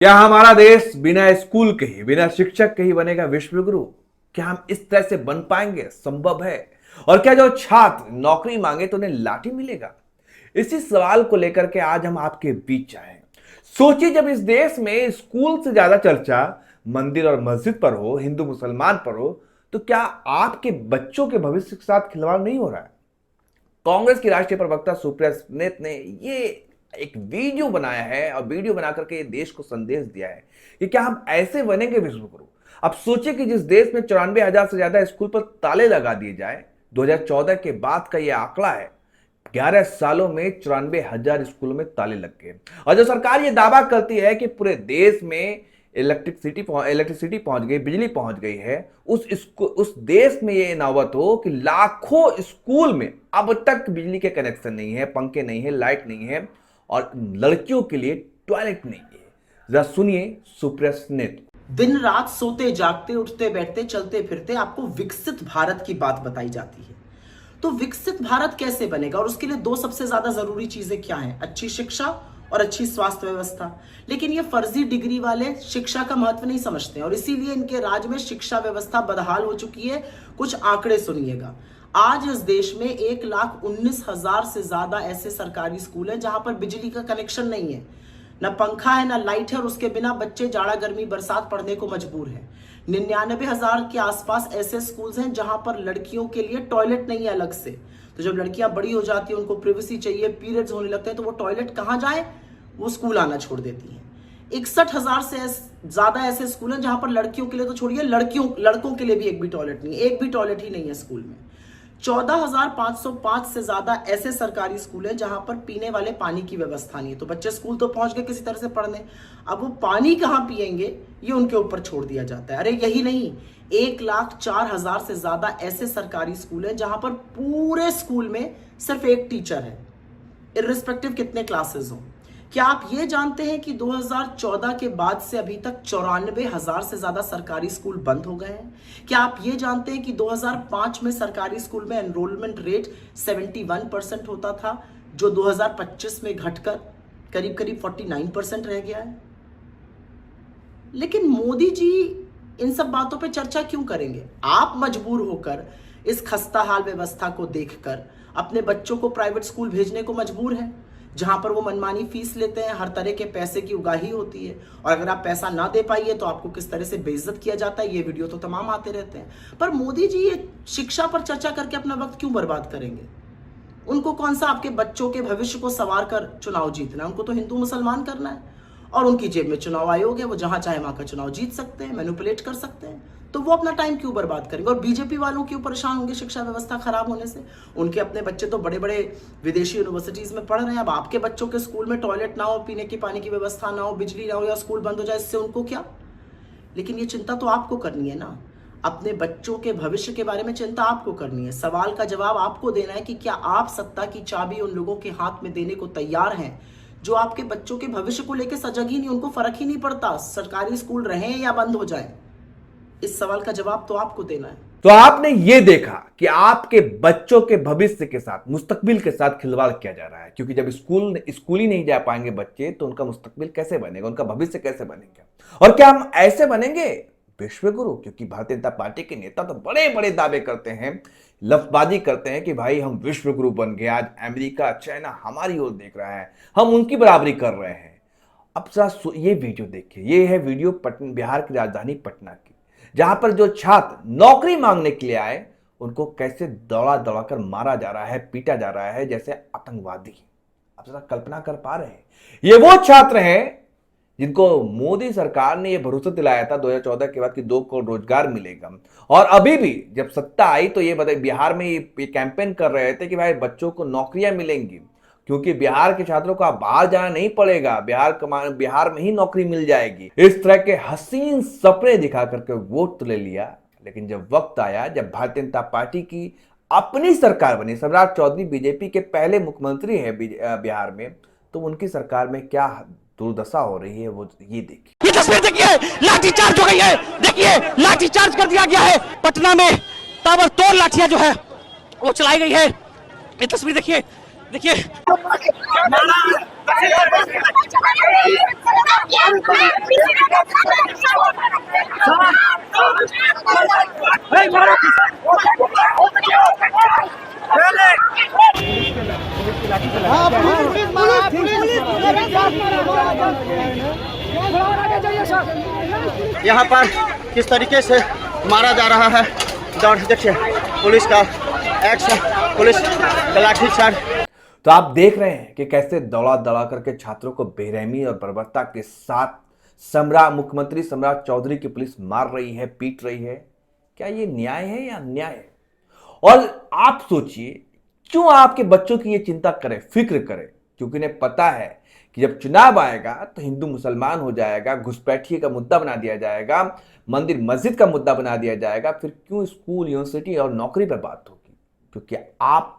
क्या हमारा देश बिना स्कूल के ही, बिना शिक्षक के ही बनेगा विश्व गुरु? क्या हम इस तरह से बन पाएंगे? संभव है? और क्या जो छात्र नौकरी मांगे तो उन्हें लाठी मिलेगा? इसी सवाल को लेकर के आज हम आपके बीच आए। सोचिए, जब इस देश में स्कूल से ज्यादा चर्चा मंदिर और मस्जिद पर हो, हिंदू मुसलमान पर हो, तो क्या आपके बच्चों के भविष्य के साथ खिलवाड़ नहीं हो रहा है? कांग्रेस की राष्ट्रीय प्रवक्ता सुप्रिया सुले ने ये एक वीडियो बनाया है और वीडियो बना करके देश को संदेश दिया है कि क्या हम ऐसे बनेंगे विश्व गुरु? अब सोचिए कि जिस देश में 94,000 से ज्यादा स्कूल पर ताले लगा दिए जाए, 2014 के बाद का यह आंकड़ा है, 11 सालों में 94,000 स्कूलों में ताले लग गए। और जो सरकार ये दावा करती है कि पूरे देश में इलेक्ट्रिसिटी पहुंच गई, बिजली पहुंच गई है, उस देश में ये नौबत हो कि लाखों स्कूल में अब तक बिजली के कनेक्शन नहीं है, पंखे नहीं है, लाइट नहीं है और लड़कियों के लिए टॉयलेट नहीं है। जरा सुनिए सुप्रिया सुले। दिन रात सोते जागते उठते बैठते चलते फिरते आपको विकसित भारत की बात बताई जाती है। तो विकसित भारत कैसे बनेगा और उसके लिए दो सबसे ज्यादा जरूरी चीजें क्या हैं? अच्छी शिक्षा और अच्छी स्वास्थ्य व्यवस्था। लेकिन ये फर्जी डिग्री वाले शिक्षा का महत्व नहीं समझते हैं और इसीलिए इनके राज्य में शिक्षा व्यवस्था बदहाल हो चुकी है। कुछ आंकड़े सुनिएगा। आज इस देश में 1,19,000 से ज्यादा ऐसे सरकारी स्कूल हैं जहां पर बिजली का कनेक्शन नहीं है, न पंखा है, न लाइट है और उसके बिना बच्चे जाड़ा गर्मी बरसात पढ़ने को मजबूर हैं। 99,000 के आसपास ऐसे स्कूल्स हैं जहां पर लड़कियों के लिए टॉयलेट नहीं है अलग से। तो जब लड़कियां बड़ी हो जाती हैं, उनको प्रिवेसी चाहिए, पीरियड्स होने लगते हैं, तो वो टॉयलेट कहां जाए? वो स्कूल आना छोड़ देती हैं। 61,000 से ज्यादा ऐसे स्कूल हैं जहां पर लड़कियों के लिए तो छोड़िए, लड़कों के लिए भी एक भी टॉयलेट नहीं है, एक भी टॉयलेट ही नहीं है स्कूल में। 14,505 से ज्यादा ऐसे सरकारी स्कूल हैं जहां पर पीने वाले पानी की व्यवस्था नहीं है। तो बच्चे स्कूल तो पहुंच गए किसी तरह से पढ़ने, अब वो पानी कहां पिएंगे ये उनके ऊपर छोड़ दिया जाता है। अरे यही नहीं, 1,04,000 से ज्यादा ऐसे सरकारी स्कूल हैं जहां पर पूरे स्कूल में सिर्फ एक टीचर है, इर्रिस्पेक्टिव कितने क्लासेस हो। क्या आप ये जानते हैं कि 2014 के बाद से अभी तक 94,000 से ज्यादा सरकारी स्कूल बंद हो गए हैं? क्या आप ये जानते हैं कि 2005 में सरकारी स्कूल में एनरोलमेंट रेट 71% होता था, जो 2025 में घटकर करीब करीब 49% रह गया है? लेकिन मोदी जी इन सब बातों पे चर्चा क्यों करेंगे? आप मजबूर होकर इस खस्ता हाल व्यवस्था को देखकर अपने बच्चों को प्राइवेट स्कूल भेजने को मजबूर हैं, जहां पर वो मनमानी फीस लेते हैं, हर तरह के पैसे की उगाही होती है और अगर आप पैसा ना दे पाइए तो आपको किस तरह से बेइज्जत किया जाता है, ये वीडियो तो तमाम आते रहते हैं। पर मोदी जी ये शिक्षा पर चर्चा करके अपना वक्त क्यों बर्बाद करेंगे? उनको कौन सा आपके बच्चों के भविष्य को संवार कर चुनाव जीतना है? उनको तो हिंदू मुसलमान करना है और उनकी जेब में चुनाव आयोग है, वो जहां चाहे वहां का चुनाव जीत सकते हैं, मैनिपुलेट कर सकते हैं। तो वो अपना टाइम क्यों बर्बाद करेंगे? और बीजेपी वालों क्यों परेशान होंगे शिक्षा व्यवस्था खराब होने से? उनके अपने बच्चे तो बड़े बड़े विदेशी यूनिवर्सिटीज में पढ़ रहे हैं। अब आपके बच्चों के स्कूल में टॉयलेट ना हो, पीने की पानी की व्यवस्था ना हो, बिजली ना हो या स्कूल बंद हो जाए, इससे उनको क्या? लेकिन ये चिंता तो आपको करनी है ना, अपने बच्चों के भविष्य के बारे में चिंता आपको करनी है। सवाल का जवाब आपको देना है कि क्या आप सत्ता की चाबी उन लोगों के हाथ में देने को तैयार हैं जो आपके बच्चों के भविष्य को लेकर सजग ही नहीं, उनको फर्क ही नहीं पड़ता सरकारी स्कूल रहें या बंद हो जाए। इस सवाल का जवाब तो आपको देना है। तो आपने ये देखा कि आपके बच्चों के भविष्य के साथ, मुस्तकबिल के साथ खिलवाड़ किया जा रहा है, क्योंकि जब स्कूल ही नहीं जा पाएंगे बच्चे तो उनका मुस्तकबिल कैसे बनेगा, उनका भविष्य कैसे बनेगा? और क्या हम ऐसे बनेंगे विश्व गुरु? क्योंकि भारतीय जनता पार्टी के नेता तो बड़े बड़े दावे करते हैं, लफ्जबाजी करते हैं कि भाई हम विश्व गुरु बन गए, आज अमेरिका चाइना हमारी ओर देख रहा है, हम उनकी बराबरी कर रहे हैं। अब जरा ये वीडियो देखिए। ये है वीडियो बिहार की राजधानी पटना की, जहां पर जो छात्र नौकरी मांगने के लिए आए उनको कैसे दौड़ा दौड़ा कर मारा जा रहा है, पीटा जा रहा है जैसे आतंकवादी। आप जरा कल्पना कर पा रहे हैं? ये वो छात्र हैं जिनको मोदी सरकार ने यह भरोसा दिलाया था 2014 के बाद कि 2 करोड़ रोजगार मिलेगा, और अभी भी जब सत्ता आई तो ये बिहार में ये कैंपेन कर रहे थे कि भाई बच्चों को नौकरियां मिलेंगी, क्योंकि बिहार के छात्रों को बाहर जाना नहीं पड़ेगा, बिहार में ही नौकरी मिल जाएगी। इस तरह के हसीन सपने दिखा करके वोट तो ले लिया, लेकिन जब वक्त आया, जब भारतीय जनता पार्टी की अपनी सरकार बनी, सम्राट चौधरी बीजेपी के पहले मुख्यमंत्री हैं बिहार में, तो उनकी सरकार में क्या दुर्दशा हो रही है वो ये देखिए। ये तस्वीर देखिए, लाठीचार्ज हो गई है। देखिए लाठीचार्ज कर दिया गया है पटना में, ताबड़तोड़ लाठियां जो है वो चलाई गई है। ये तस्वीर देखिए, देखिए यहाँ पर किस तरीके से मारा जा रहा है और देखिए पुलिस का एक्शन, पुलिस का लाठीचार्ज। तो आप देख रहे हैं कि कैसे दौड़ा दौड़ा करके छात्रों को बेरहमी और बर्बरता के साथ मुख्यमंत्री सम्राट चौधरी की पुलिस मार रही है, पीट रही है। क्या ये न्याय है या अन्याय है? और आप सोचिए क्यों आपके बच्चों की ये चिंता करें, फिक्र करें, क्योंकि इन्हें पता है कि जब चुनाव आएगा तो हिंदू मुसलमान हो जाएगा, घुसपैठिए का मुद्दा बना दिया जाएगा, मंदिर मस्जिद का मुद्दा बना दिया जाएगा, फिर क्यों स्कूल, यूनिवर्सिटी और नौकरी पर बात होगी? क्योंकि आप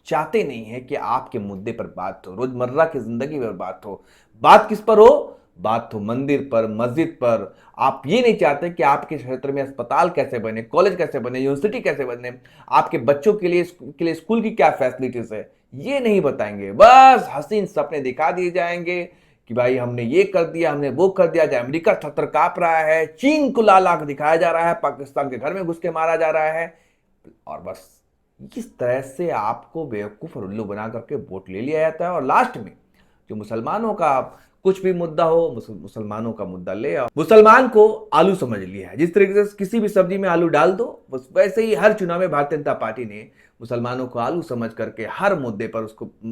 चाहते नहीं है कि आपके मुद्दे पर बात हो, रोजमर्रा की जिंदगी पर बात हो। बात किस पर हो? बात हो मंदिर पर, मस्जिद पर। आप ये नहीं चाहते कि आपके क्षेत्र में अस्पताल कैसे बने, कॉलेज कैसे बने, यूनिवर्सिटी कैसे बने, आपके बच्चों के लिए स्कूल की क्या फैसिलिटीज है, ये नहीं बताएंगे। बस हसीन सपने दिखा दिए जाएंगे कि भाई हमने ये कर दिया, हमने वो कर दिया। जब अमेरिका थर-थर कांप रहा है, चीन को लाल आंख दिखाया जा रहा है, पाकिस्तान के घर में घुस के मारा जा रहा है, और बस इस तरह से आपको बेवकूफ और उल्लू बना करके वोट ले लिया जाता है। और लास्ट में जो मुसलमानों का कुछ भी मुद्दा हो, मुसलमानों का मुद्दा ले आओ। मुसलमान को आलू समझ लिया है। जिस तरीके से किसी भी सब्जी में आलू डाल दो, बस वैसे ही हर चुनाव में भारतीय जनता पार्टी ने मुसलमानों को आलू समझ करके हर मुद्दे पर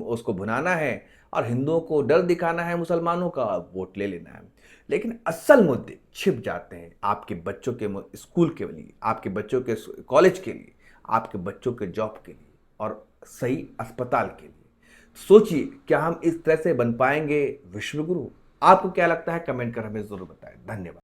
उसको भुनाना है और हिंदुओं को डर दिखाना है, मुसलमानों का वोट ले लेना है। लेकिन असल मुद्दे छिप जाते हैं आपके बच्चों के स्कूल के लिए, आपके बच्चों के कॉलेज के लिए, आपके बच्चों के जॉब के लिए और सही अस्पताल के लिए। सोचिए क्या हम इस तरह से बन पाएंगे विश्वगुरु? आपको क्या लगता है? कमेंट कर हमें जरूर बताएं। धन्यवाद।